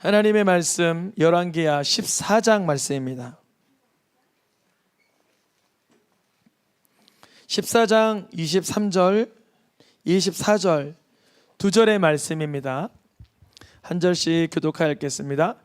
하나님의 말씀 열왕기하 14장 말씀입니다. 14장 23절, 24절 두 절의 말씀입니다. 한 절씩 교독하여 읽겠습니다.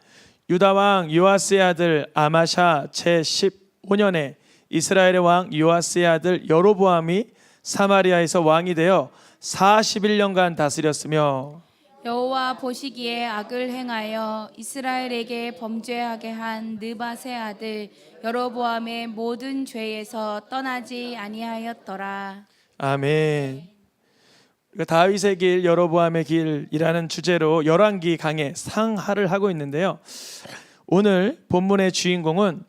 유다왕 요아스의 아들 아마샤 제15년에 이스라엘의 왕 요아스의 아들 여로보암이 사마리아에서 왕이 되어 41년간 다스렸으며 여호와 보시기에 악을 행하여 이스라엘에게 범죄하게 한 느밧의 아들 여로보암의 모든 죄에서 떠나지 아니하였더라. 아멘. 다윗의 길, 여로보암의 길이라는 주제로 열왕기 강의 상하를 하고 있는데요. 오늘 본문의 주인공은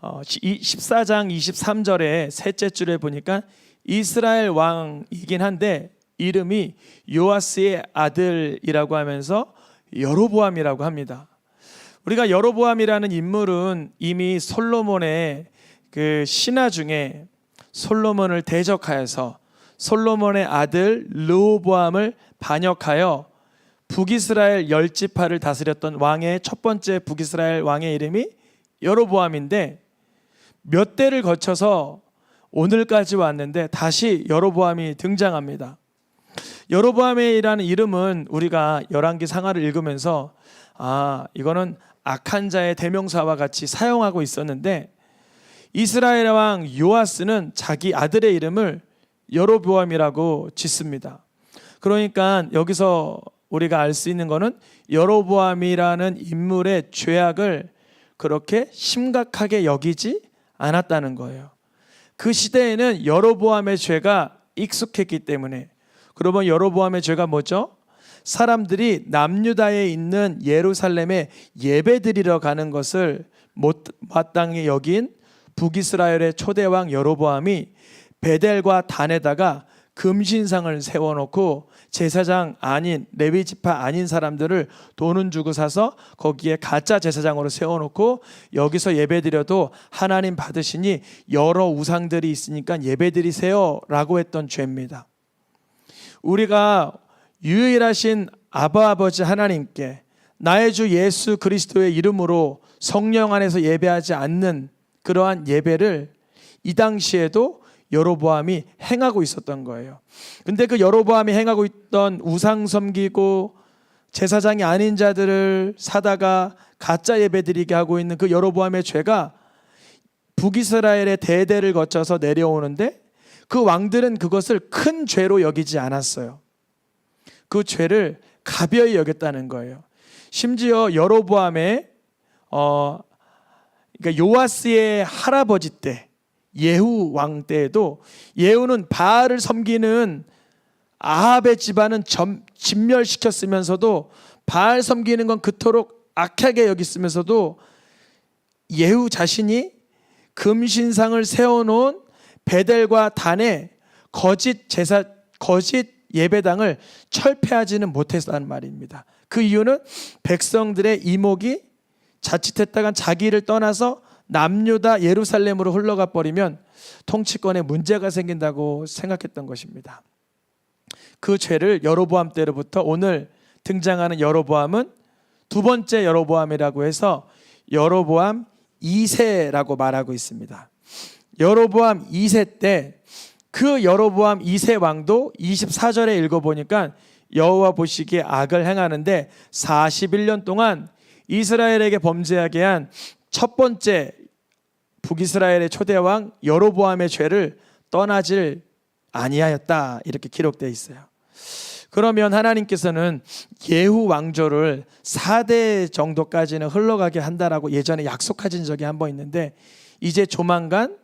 14장 23절의 셋째 줄에 보니까 이스라엘 왕이긴 한데 이름이 요아스의 아들이라고 하면서 여로보암이라고 합니다. 우리가 여로보암이라는 인물은 이미 솔로몬의 그 신하 중에 솔로몬을 대적하여서 솔로몬의 아들 르호보암을 반역하여 북이스라엘 10지파를 다스렸던 왕의 첫 번째 북이스라엘 왕의 이름이 여로보암인데 몇 대를 거쳐서 오늘까지 왔는데 다시 여로보암이 등장합니다. 여로보암이라는 이름은 우리가 열왕기 상하를 읽으면서 이거는 악한 자의 대명사와 같이 사용하고 있었는데 이스라엘 왕 요아스는 자기 아들의 이름을 여로보암이라고 짓습니다. 그러니까 여기서 우리가 알 수 있는 것은 여로보암이라는 인물의 죄악을 그렇게 심각하게 여기지 않았다는 거예요. 그 시대에는 여로보암의 죄가 익숙했기 때문에. 그러면 여로보암의 죄가 뭐죠? 사람들이 남유다에 있는 예루살렘에 예배드리러 가는 것을 마땅히 여긴 북이스라엘의 초대왕 여로보암이 베델과 단에다가 금신상을 세워놓고 제사장 아닌 레위지파 아닌 사람들을 돈은 주고 사서 거기에 가짜 제사장으로 세워놓고 여기서 예배드려도 하나님 받으시니 여러 우상들이 있으니까 예배드리세요 라고 했던 죄입니다. 우리가 유일하신 아바 아버지 하나님께 나의 주 예수 그리스도의 이름으로 성령 안에서 예배하지 않는 그러한 예배를 이 당시에도 여로보암이 행하고 있었던 거예요. 근데 그 여로보암이 행하고 있던 우상 섬기고 제사장이 아닌 자들을 사다가 가짜 예배드리게 하고 있는 그 여로보암의 죄가 북이스라엘의 대대를 거쳐서 내려오는데 그 왕들은 그것을 큰 죄로 여기지 않았어요. 그 죄를 가벼이 여겼다는 거예요. 심지어 여로보암의 그러니까 요아스의 할아버지 때 예후 왕 때에도 예후는 바알을 섬기는 아합의 집안은 진멸시켰으면서도 바알 섬기는 건 그토록 악하게 여겼으면서도 예후 자신이 금신상을 세워놓은 베델과 단에 거짓 예배당을 철폐하지는 못했다는 말입니다. 그 이유는 백성들의 이목이 자칫했다간 자기를 떠나서 남유다 예루살렘으로 흘러가 버리면 통치권에 문제가 생긴다고 생각했던 것입니다. 그 죄를 여로보암 때로부터 오늘 등장하는 여로보암은 두 번째 여로보암이라고 해서 여로보암 2세라고 말하고 있습니다. 여로보암 2세 때 그 여로보암 2세 왕도 24절에 읽어보니까 여호와 보시기에 악을 행하는데 41년 동안 이스라엘에게 범죄하게 한 첫 번째 북이스라엘의 초대왕 여로보암의 죄를 떠나질 아니하였다 이렇게 기록되어 있어요. 그러면 하나님께서는 예후 왕조를 4대 정도까지는 흘러가게 한다라고 예전에 약속하신 적이 한 번 있는데 이제 조만간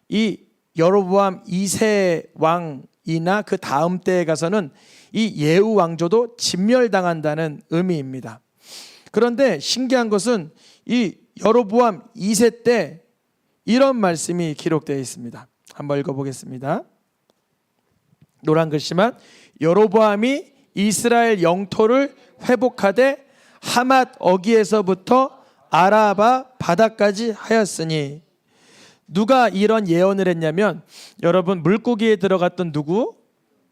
이 여로보암 2세 왕이나 그 다음 때에 가서는 이 예후 왕조도 진멸당한다는 의미입니다. 그런데 신기한 것은 이 여로보암 2세 때 이런 말씀이 기록되어 있습니다. 한번 읽어보겠습니다. 노란 글씨만 여로보암이 이스라엘 영토를 회복하되 하맛 어기에서부터 아라바 바다까지 하였으니. 누가 이런 예언을 했냐면 여러분 물고기에 들어갔던 누구?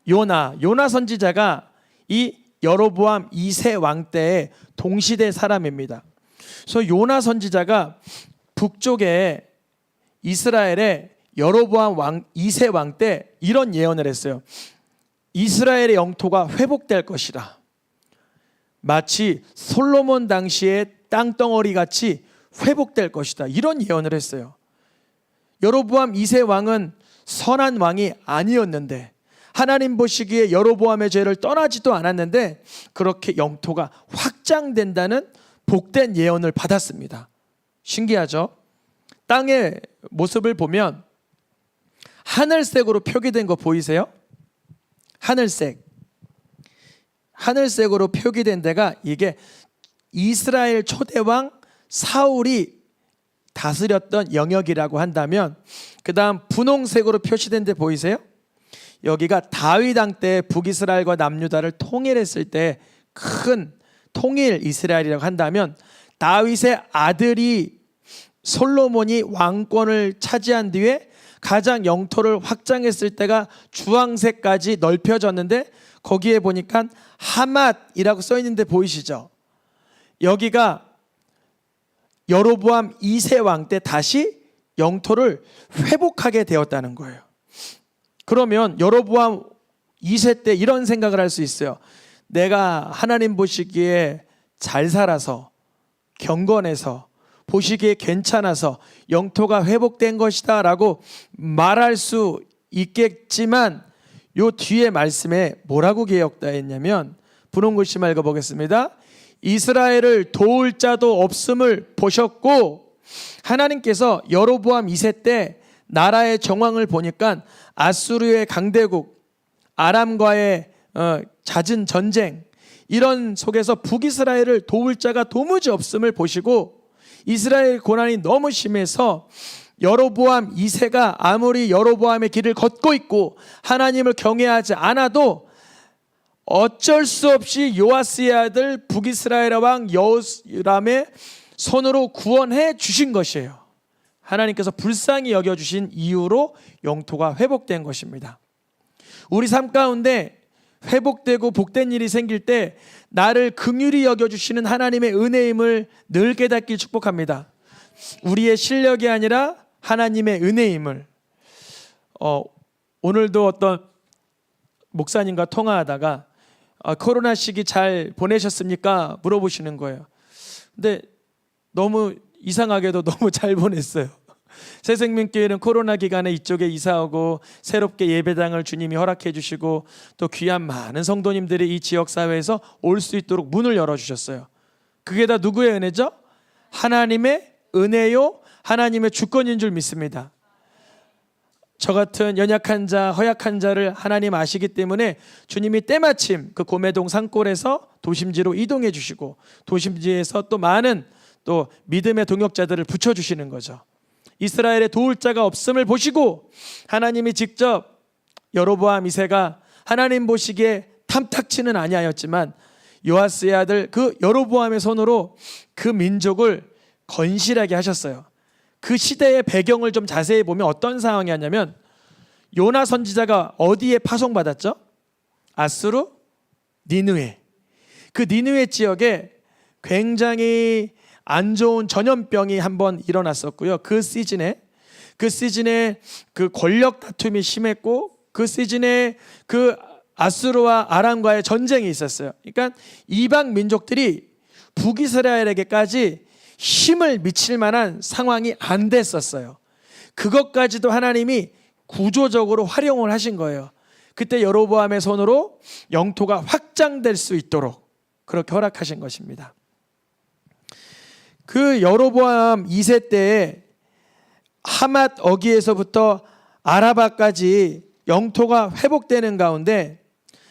요나 선지자가 이 여로보암 2세 왕 때의 동시대 사람입니다. 그래서 요나 선지자가 북쪽에 이스라엘의 여로보암 왕 2세 왕 때 이런 예언을 했어요. 이스라엘의 영토가 회복될 것이라. 마치 솔로몬 당시의 땅덩어리 같이 회복될 것이다. 이런 예언을 했어요. 여로보암 2세 왕은 선한 왕이 아니었는데 하나님 보시기에 여로보암의 죄를 떠나지도 않았는데 그렇게 영토가 확장된다는 복된 예언을 받았습니다. 신기하죠? 땅의 모습을 보면 하늘색으로 표기된 거 보이세요? 하늘색으로 표기된 데가 이게 이스라엘 초대왕 사울이 다스렸던 영역이라고 한다면, 그 다음 분홍색으로 표시된 데 보이세요? 여기가 다윗 왕 때 북이스라엘과 남유다를 통일했을 때 큰 통일 이스라엘이라고 한다면, 다윗의 아들이 솔로몬이 왕권을 차지한 뒤에 가장 영토를 확장했을 때가 주황색까지 넓혀졌는데, 거기에 보니까 하맛이라고 써 있는데 보이시죠? 여기가 여로보암 2세 왕 때 다시 영토를 회복하게 되었다는 거예요. 그러면 여로보암 2세 때 이런 생각을 할 수 있어요. 내가 하나님 보시기에 잘 살아서 경건해서 보시기에 괜찮아서 영토가 회복된 것이다 라고 말할 수 있겠지만, 요 뒤에 말씀에 뭐라고 기억되었냐면, 분홍 글씨 읽어보겠습니다. 이스라엘을 도울 자도 없음을 보셨고, 하나님께서 여로보암 2세 때 나라의 정황을 보니까 아수르의 강대국, 아람과의 잦은 전쟁, 이런 속에서 북이스라엘을 도울 자가 도무지 없음을 보시고, 이스라엘 고난이 너무 심해서 여로보암 2세가 아무리 여로보암의 길을 걷고 있고 하나님을 경외하지 않아도 어쩔 수 없이 요아스의 아들 북이스라엘 왕 여호람의 손으로 구원해 주신 것이에요. 하나님께서 불쌍히 여겨주신 이유로 영토가 회복된 것입니다. 우리 삶 가운데 회복되고 복된 일이 생길 때 나를 긍휼히 여겨주시는 하나님의 은혜임을 늘 깨닫기 축복합니다. 우리의 실력이 아니라 하나님의 은혜임을. 오늘도 어떤 목사님과 통화하다가 코로나 시기 잘 보내셨습니까? 물어보시는 거예요. 근데 너무 이상하게도 너무 잘 보냈어요. 새생명교회는 코로나 기간에 이쪽에 이사오고 새롭게 예배당을 주님이 허락해 주시고 또 귀한 많은 성도님들이 이 지역사회에서 올 수 있도록 문을 열어주셨어요. 그게 다 누구의 은혜죠? 하나님의 은혜요, 하나님의 주권인 줄 믿습니다. 저 같은 연약한 자, 허약한 자를 하나님 아시기 때문에 주님이 때마침 그 고매동 산골에서 도심지로 이동해 주시고 도심지에서 또 많은 또 믿음의 동역자들을 붙여주시는 거죠. 이스라엘의 도울 자가 없음을 보시고 하나님이 직접 여로보암 2세가 하나님 보시기에 탐탁치는 아니하였지만 요아스의 아들 그 여로보암의 손으로 그 민족을 건실하게 하셨어요. 그 시대의 배경을 좀 자세히 보면 어떤 상황이었냐면, 요나 선지자가 어디에 파송받았죠? 아수르, 니느웨. 그 니느웨 지역에 굉장히 안 좋은 전염병이 한번 일어났었고요. 그 시즌에 그 권력 다툼이 심했고, 그 시즌에 그 아수르와 아람과의 전쟁이 있었어요. 그러니까 이방 민족들이 북이스라엘에게까지 힘을 미칠 만한 상황이 안 됐었어요. 그것까지도 하나님이 구조적으로 활용을 하신 거예요. 그때 여로보암의 손으로 영토가 확장될 수 있도록 그렇게 허락하신 것입니다. 그 여로보암 2세 때에 하맛 어기에서부터 아라바까지 영토가 회복되는 가운데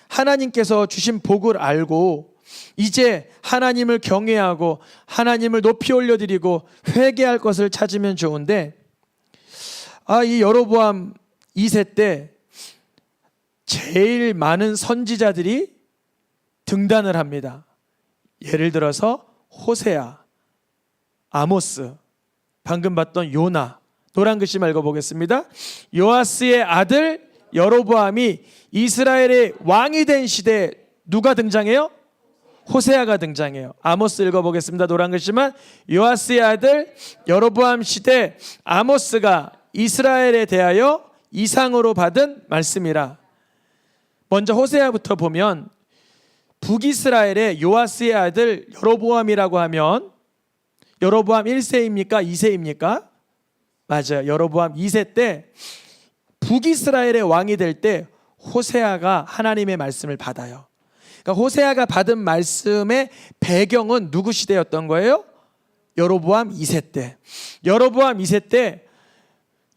하나님께서 주신 복을 알고 이제 하나님을 경외하고 하나님을 높이 올려드리고 회개할 것을 찾으면 좋은데, 이 여로보암 2세 때 제일 많은 선지자들이 등단을 합니다. 예를 들어서 호세아, 아모스, 방금 봤던 요나. 노란 글씨 읽어보겠습니다. 요아스의 아들 여로보암이 이스라엘의 왕이 된 시대에 누가 등장해요? 호세아가 등장해요. 아모스 읽어보겠습니다. 노란 글씨만. 요아스의 아들 여로보암 시대 아모스가 이스라엘에 대하여 이상으로 받은 말씀이라. 먼저 호세아부터 보면 북이스라엘의 요아스의 아들 여로보암이라고 하면 여로보암 1세입니까? 2세입니까? 맞아요. 여로보암 2세 때 북이스라엘의 왕이 될 때 호세아가 하나님의 말씀을 받아요. 그러니까 호세아가 받은 말씀의 배경은 누구 시대였던 거예요? 여로보암 2세 때. 여로보암 2세 때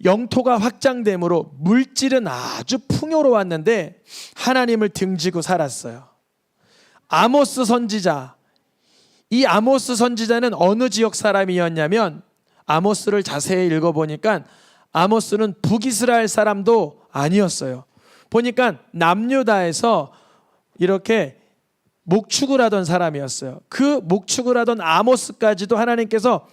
영토가 확장됨으로 물질은 아주 풍요로웠는데 하나님을 등지고 살았어요. 아모스 선지자, 이 아모스 선지자는 어느 지역 사람이었냐면 아모스를 자세히 읽어보니까 아모스는 북이스라엘 사람도 아니었어요. 보니까 남유다에서 이렇게 목축을 하던 사람이었어요. 그 목축을 하던 아모스까지도 하나님께서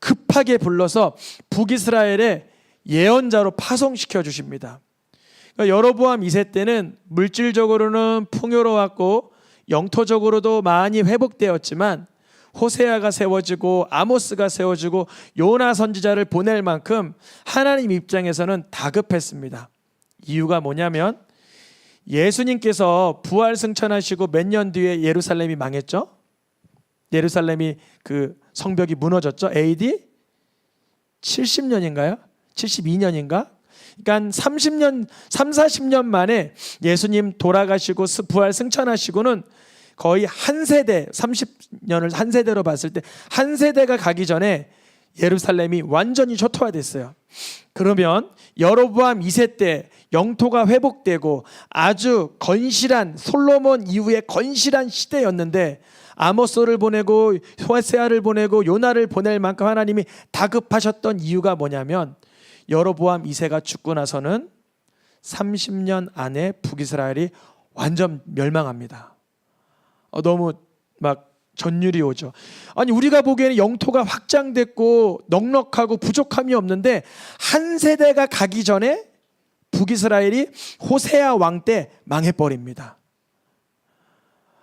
급하게 불러서 북이스라엘의 예언자로 파송시켜 주십니다. 그러니까 여로보암 2세 때는 물질적으로는 풍요로웠고 영토적으로도 많이 회복되었지만 호세아가 세워지고 아모스가 세워지고 요나 선지자를 보낼 만큼 하나님 입장에서는 다급했습니다. 이유가 뭐냐면 예수님께서 부활 승천하시고 몇 년 뒤에 예루살렘이 망했죠? 예루살렘이 그 성벽이 무너졌죠? AD 70년인가요? 72년인가? 그러니까 30년, 40년 만에 예수님 돌아가시고 부활 승천하시고는 거의 한 세대, 30년을 한 세대로 봤을 때 한 세대가 가기 전에 예루살렘이 완전히 초토화됐어요. 그러면 여로보암 2세 때 영토가 회복되고 아주 건실한 솔로몬 이후의 건실한 시대였는데 아모스를 보내고 호세아를 보내고 요나를 보낼 만큼 하나님이 다급하셨던 이유가 뭐냐면 여로보암 2세가 죽고 나서는 30년 안에 북이스라엘이 완전 멸망합니다. 너무 막 전율이 오죠. 아니 우리가 보기에는 영토가 확장됐고 넉넉하고 부족함이 없는데 한 세대가 가기 전에 북이스라엘이 호세아 왕 때 망해버립니다.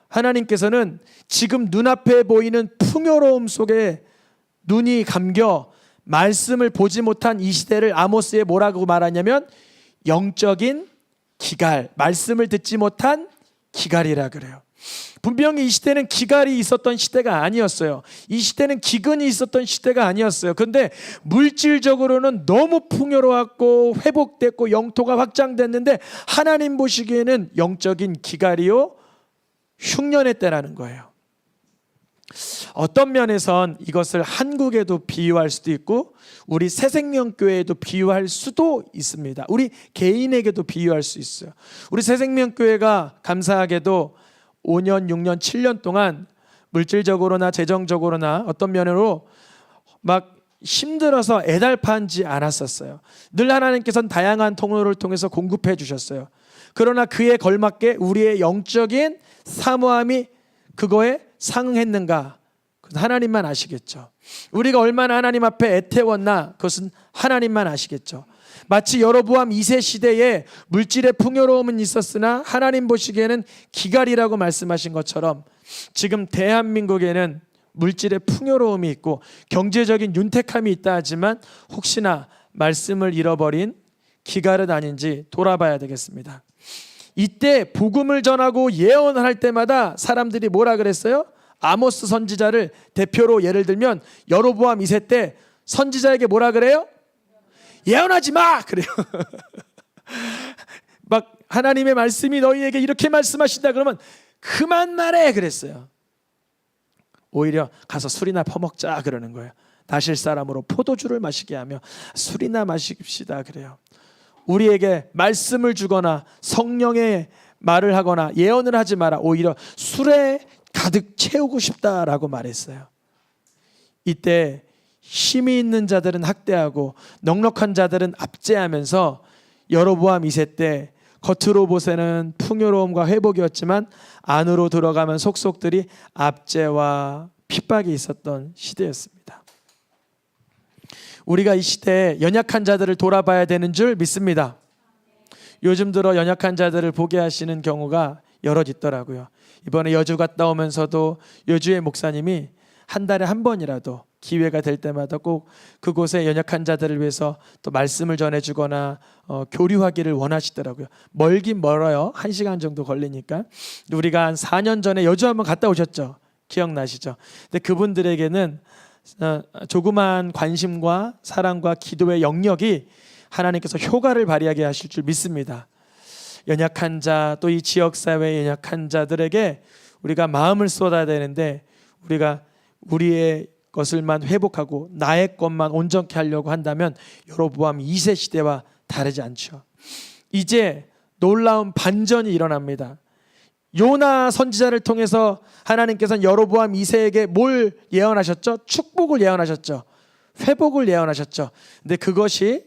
하나님께서는 지금 눈앞에 보이는 풍요로움 속에 눈이 감겨 말씀을 보지 못한 이 시대를 아모스에 뭐라고 말하냐면 영적인 기갈, 말씀을 듣지 못한 기갈이라 그래요. 분명히 이 시대는 기갈이 있었던 시대가 아니었어요. 이 시대는 기근이 있었던 시대가 아니었어요. 그런데 물질적으로는 너무 풍요로웠고 회복됐고 영토가 확장됐는데 하나님 보시기에는 영적인 기갈이요 흉년의 때라는 거예요. 어떤 면에선 이것을 한국에도 비유할 수도 있고 우리 새생명교회에도 비유할 수도 있습니다. 우리 개인에게도 비유할 수 있어요. 우리 새생명교회가 감사하게도 5년, 6년, 7년 동안 물질적으로나 재정적으로나 어떤 면으로 막 힘들어서 애달파지 않았었어요. 늘 하나님께서는 다양한 통로를 통해서 공급해 주셨어요. 그러나 그에 걸맞게 우리의 영적인 사모함이 그거에 상응했는가? 그것은 하나님만 아시겠죠. 우리가 얼마나 하나님 앞에 애태웠나? 그것은 하나님만 아시겠죠. 마치 여로보암 2세 시대에 물질의 풍요로움은 있었으나 하나님 보시기에는 기갈이라고 말씀하신 것처럼 지금 대한민국에는 물질의 풍요로움이 있고 경제적인 윤택함이 있다 하지만 혹시나 말씀을 잃어버린 기갈은 아닌지 돌아봐야 되겠습니다. 이때 복음을 전하고 예언을 할 때마다 사람들이 뭐라 그랬어요? 아모스 선지자를 대표로 예를 들면 여로보암 2세 때 선지자에게 뭐라 그래요? 예언하지 마! 그래요. 막 하나님의 말씀이 너희에게 이렇게 말씀하신다 그러면 그만 말해 그랬어요. 오히려 가서 술이나 퍼먹자 그러는 거예요. 나실 사람으로 포도주를 마시게 하며 술이나 마십시다 그래요. 우리에게 말씀을 주거나 성령의 말을 하거나 예언을 하지 마라. 오히려 술에 가득 채우고 싶다라고 말했어요. 이때 힘이 있는 자들은 학대하고 넉넉한 자들은 압제하면서 여로보암 2세 때 겉으로 보세는 풍요로움과 회복이었지만 안으로 들어가면 속속들이 압제와 핍박이 있었던 시대였습니다. 우리가 이 시대에 연약한 자들을 돌아봐야 되는 줄 믿습니다. 요즘 들어 연약한 자들을 보게 하시는 경우가 여럿 있더라고요. 이번에 여주 갔다 오면서도 여주의 목사님이 한 달에 한 번이라도 기회가 될 때마다 꼭 그곳에 연약한 자들을 위해서 또 말씀을 전해주거나 교류하기를 원하시더라고요. 멀긴 멀어요. 1시간 정도 걸리니까. 우리가 한 4년 전에 여주 한번 갔다 오셨죠? 기억나시죠? 근데 그분들에게는 조그마한 관심과 사랑과 기도의 영역이 하나님께서 효과를 발휘하게 하실 줄 믿습니다. 연약한 자, 또 이 지역사회의 연약한 자들에게 우리가 마음을 쏟아야 되는데 우리가 우리의 것을만 회복하고 나의 것만 온전케 하려고 한다면 여로보암 2세 시대와 다르지 않죠. 이제 놀라운 반전이 일어납니다. 요나 선지자를 통해서 하나님께서는 여로보암 2세에게 뭘 예언하셨죠? 축복을 예언하셨죠. 회복을 예언하셨죠. 근데 그것이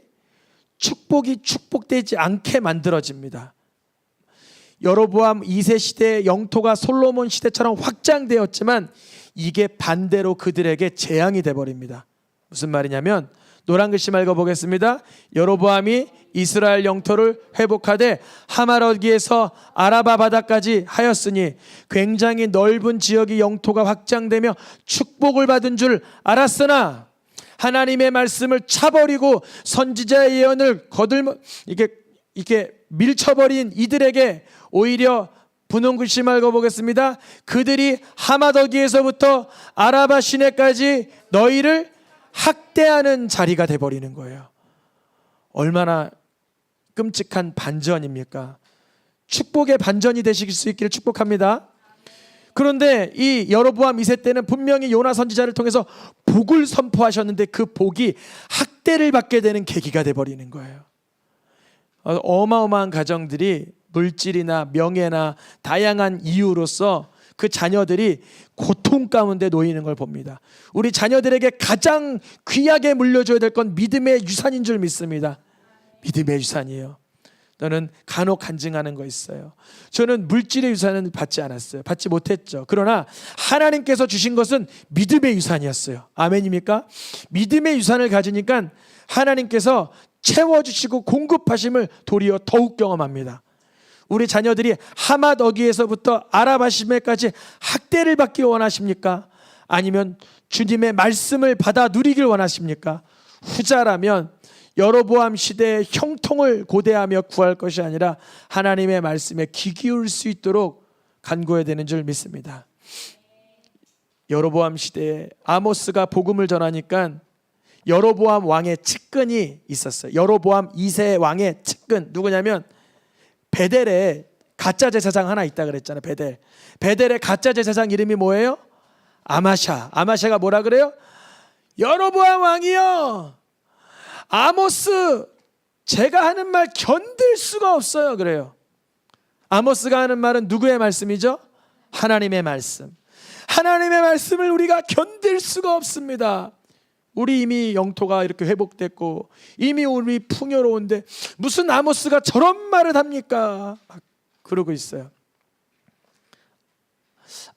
축복이 축복되지 않게 만들어집니다. 여로보암 2세 시대의 영토가 솔로몬 시대처럼 확장되었지만 이게 반대로 그들에게 재앙이 돼버립니다. 무슨 말이냐면 노란 글씨 읽어보겠습니다. 여로보암이 이스라엘 영토를 회복하되 하마러기에서 아라바 바다까지 하였으니 굉장히 넓은 지역의 영토가 확장되며 축복을 받은 줄 알았으나 하나님의 말씀을 차버리고 선지자의 예언을 이렇게 밀쳐버린 이들에게 오히려 분홍 글씨 읽어보겠습니다. 그들이 하마더기에서부터 아라바 시내까지 너희를 학대하는 자리가 돼버리는 거예요. 얼마나 끔찍한 반전입니까? 축복의 반전이 되실 수 있기를 축복합니다. 그런데 이 여로보암 2세 때는 분명히 요나 선지자를 통해서 복을 선포하셨는데 그 복이 학대를 받게 되는 계기가 돼버리는 거예요. 어마어마한 가정들이 물질이나 명예나 다양한 이유로서 그 자녀들이 고통 가운데 놓이는 걸 봅니다. 우리 자녀들에게 가장 귀하게 물려줘야 될 건 믿음의 유산인 줄 믿습니다. 믿음의 유산이에요. 저는 간혹 간증하는 거 있어요. 저는 물질의 유산은 받지 않았어요. 받지 못했죠. 그러나 하나님께서 주신 것은 믿음의 유산이었어요. 아멘입니까? 믿음의 유산을 가지니까 하나님께서 채워주시고 공급하심을 도리어 더욱 경험합니다. 우리 자녀들이 하맛어기에서부터 아라바시메까지 학대를 받기 원하십니까? 아니면 주님의 말씀을 받아 누리길 원하십니까? 후자라면 여로보암 시대의 형통을 고대하며 구할 것이 아니라 하나님의 말씀에 귀 기울 수 있도록 간구해야 되는 줄 믿습니다. 여로보암 시대에 아모스가 복음을 전하니까 여로보암 왕의 측근이 있었어요. 여로보암 2세 왕의 측근 누구냐면 베델에 가짜 제사장 하나 있다 그랬잖아요. 베델의 가짜 제사장 이름이 뭐예요? 아마샤가 뭐라 그래요? 여로보암 왕이요, 아모스 제가 하는 말 견딜 수가 없어요 그래요. 아모스가 하는 말은 누구의 말씀이죠? 하나님의 말씀. 하나님의 말씀을 우리가 견딜 수가 없습니다. 우리 이미 영토가 이렇게 회복됐고 이미 우리 풍요로운데 무슨 아모스가 저런 말을 합니까? 막 그러고 있어요.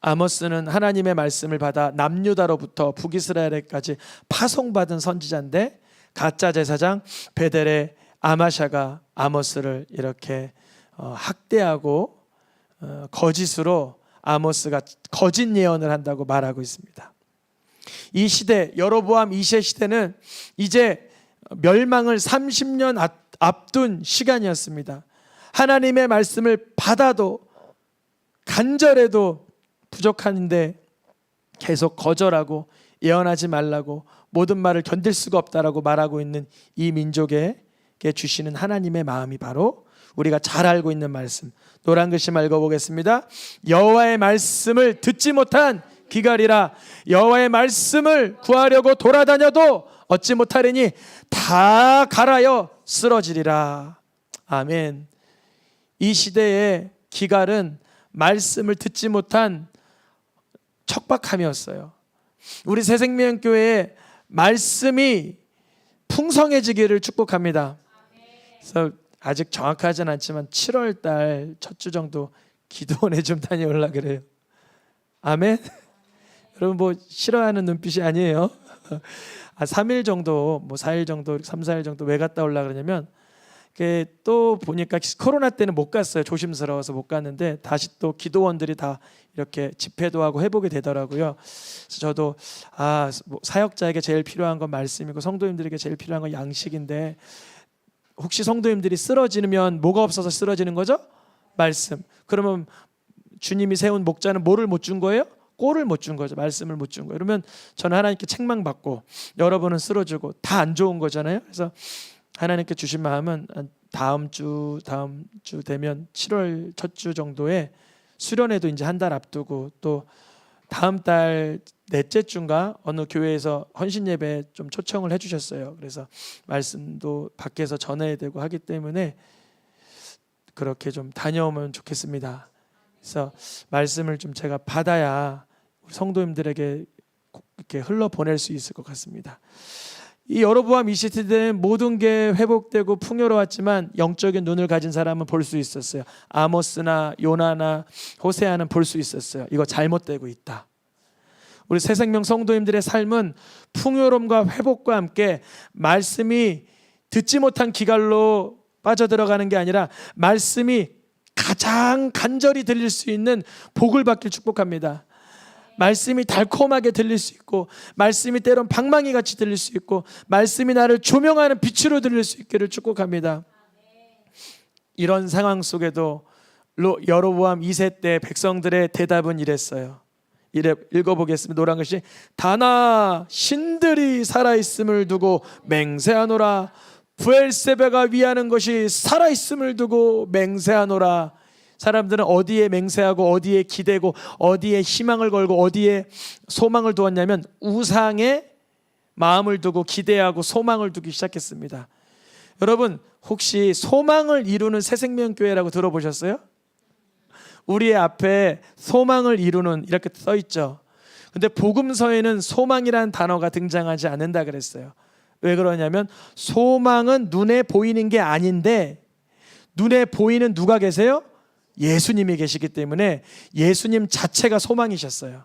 아모스는 하나님의 말씀을 받아 남유다로부터 북이스라엘까지 파송받은 선지자인데 가짜 제사장 베델의 아마샤가 아모스를 이렇게 학대하고 거짓으로 아모스가 거짓 예언을 한다고 말하고 있습니다. 이 시대 여로보암 2세 시대는 이제 멸망을 30년 앞둔 시간이었습니다. 하나님의 말씀을 받아도 간절해도 부족한데 계속 거절하고 예언하지 말라고 모든 말을 견딜 수가 없다라고 말하고 있는 이 민족에게 주시는 하나님의 마음이 바로 우리가 잘 알고 있는 말씀, 노란 글씨 읽어보겠습니다. 여호와의 말씀을 듣지 못한 기갈이라, 여호와의 말씀을 구하려고 돌아다녀도 얻지 못하리니 다 갈아여 쓰러지리라. 아멘. 이 시대의 기갈은 말씀을 듣지 못한 척박함이었어요. 우리 새생명교회에 말씀이 풍성해지기를 축복합니다. 그래서 아직 정확하진 않지만 7월 달 첫 주 정도 기도원에 좀 다녀오려고 그래요. 아멘. 여러분 뭐 싫어하는 눈빛이 아니에요. 3일 정도, 뭐 4일 정도, 3, 4일 정도 왜 갔다 오려고 그러냐면 또 보니까 코로나 때는 못 갔어요. 조심스러워서 못 갔는데 다시 또 기도원들이 다 이렇게 집회도 하고 해보게 되더라고요. 그래서 저도 뭐 사역자에게 제일 필요한 건 말씀이고 성도님들에게 제일 필요한 건 양식인데, 혹시 성도님들이 쓰러지면 뭐가 없어서 쓰러지는 거죠? 말씀. 그러면 주님이 세운 목자는 뭐를 못 준 거예요? 꼴을 못 준 거죠. 말씀을 못 준 거예요. 그러면 저는 하나님께 책망받고 여러분은 쓰러지고 다 안 좋은 거잖아요. 그래서 하나님께 주신 마음은 다음 주 되면 7월 첫 주 정도에 수련회도 이제 한 달 앞두고, 또 다음 달 넷째 주인가 어느 교회에서 헌신 예배 좀 초청을 해주셨어요. 그래서 말씀도 밖에서 전해야 되고 하기 때문에 그렇게 좀 다녀오면 좋겠습니다. 그래서 말씀을 좀 제가 받아야 우리 성도님들에게 이렇게 흘러 보낼 수 있을 것 같습니다. 이 여로보암 이 시대는 모든 게 회복되고 풍요로웠지만 영적인 눈을 가진 사람은 볼 수 있었어요. 아모스나 요나나 호세아는 볼 수 있었어요. 이거 잘못되고 있다. 우리 새생명 성도님들의 삶은 풍요로움과 회복과 함께 말씀이 듣지 못한 기갈로 빠져들어가는 게 아니라 말씀이 가장 간절히 들릴 수 있는 복을 받길 축복합니다. 말씀이 달콤하게 들릴 수 있고, 말씀이 때론 방망이 같이 들릴 수 있고, 말씀이 나를 조명하는 빛으로 들릴 수 있기를 축복합니다. 이런 상황 속에도 여로보암 2세 때 백성들의 대답은 이랬어요. 읽어보겠습니다. 노란 글씨. 다나 신들이 살아있음을 두고 맹세하노라. 브엘세바가 위하는 것이 살아있음을 두고 맹세하노라. 사람들은 어디에 맹세하고 어디에 기대고 어디에 희망을 걸고 어디에 소망을 두었냐면 우상에 마음을 두고 기대하고 소망을 두기 시작했습니다. 여러분, 혹시 소망을 이루는 새생명교회라고 들어보셨어요? 우리의 앞에 소망을 이루는 이렇게 써 있죠. 근데 복음서에는 소망이라는 단어가 등장하지 않는다 그랬어요. 왜 그러냐면 소망은 눈에 보이는 게 아닌데, 눈에 보이는 누가 계세요? 예수님이 계시기 때문에 예수님 자체가 소망이셨어요.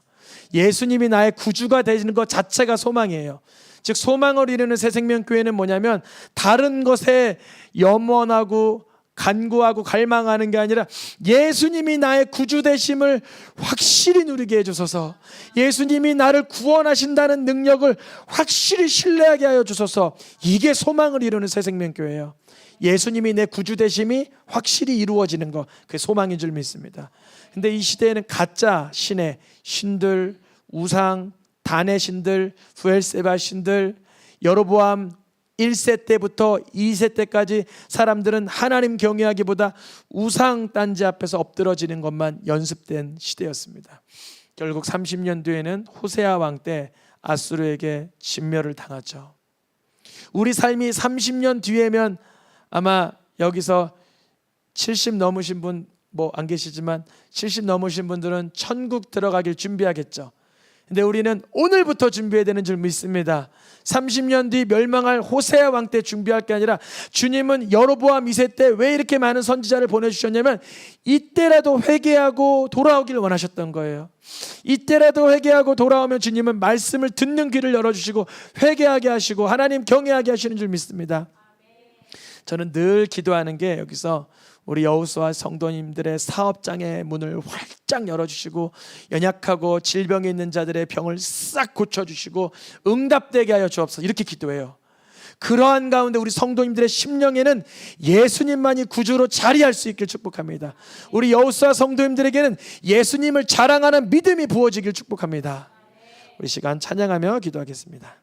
예수님이 나의 구주가 되시는 것 자체가 소망이에요. 즉 소망을 이루는 새생명교회는 뭐냐면 다른 것에 염원하고 간구하고 갈망하는 게 아니라 예수님이 나의 구주 되심을 확실히 누리게 해주소서, 예수님이 나를 구원하신다는 능력을 확실히 신뢰하게 하여 주소서. 이게 소망을 이루는 새생명교회예요. 예수님이 내 구주 되심이 확실히 이루어지는 것, 그게 소망인 줄 믿습니다. 근데 이 시대에는 가짜 신의 신들, 우상, 단의 신들, 브엘세바 신들, 여로보암 1세 때부터 2세 때까지 사람들은 하나님 경외하기보다 우상 딴지 앞에서 엎드러지는 것만 연습된 시대였습니다. 결국 30년 뒤에는 호세아 왕 때 아수르에게 진멸을 당하죠. 우리 삶이 30년 뒤에면 아마 여기서 70 넘으신 분 뭐 안 계시지만 70 넘으신 분들은 천국 들어가길 준비하겠죠. 근데 우리는 오늘부터 준비해야 되는 줄 믿습니다. 30년 뒤 멸망할 호세아 왕 때 준비할 게 아니라 주님은 여로보암 2세 때 왜 이렇게 많은 선지자를 보내주셨냐면 이때라도 회개하고 돌아오길 원하셨던 거예요. 이때라도 회개하고 돌아오면 주님은 말씀을 듣는 귀를 열어주시고 회개하게 하시고 하나님 경외하게 하시는 줄 믿습니다. 저는 늘 기도하는 게 여기서 우리 여호수아 성도님들의 사업장의 문을 활짝 열어주시고 연약하고 질병이 있는 자들의 병을 싹 고쳐주시고 응답되게 하여 주옵소서, 이렇게 기도해요. 그러한 가운데 우리 성도님들의 심령에는 예수님만이 구주로 자리할 수 있길 축복합니다. 우리 여호수아 성도님들에게는 예수님을 자랑하는 믿음이 부어지길 축복합니다. 우리 시간 찬양하며 기도하겠습니다.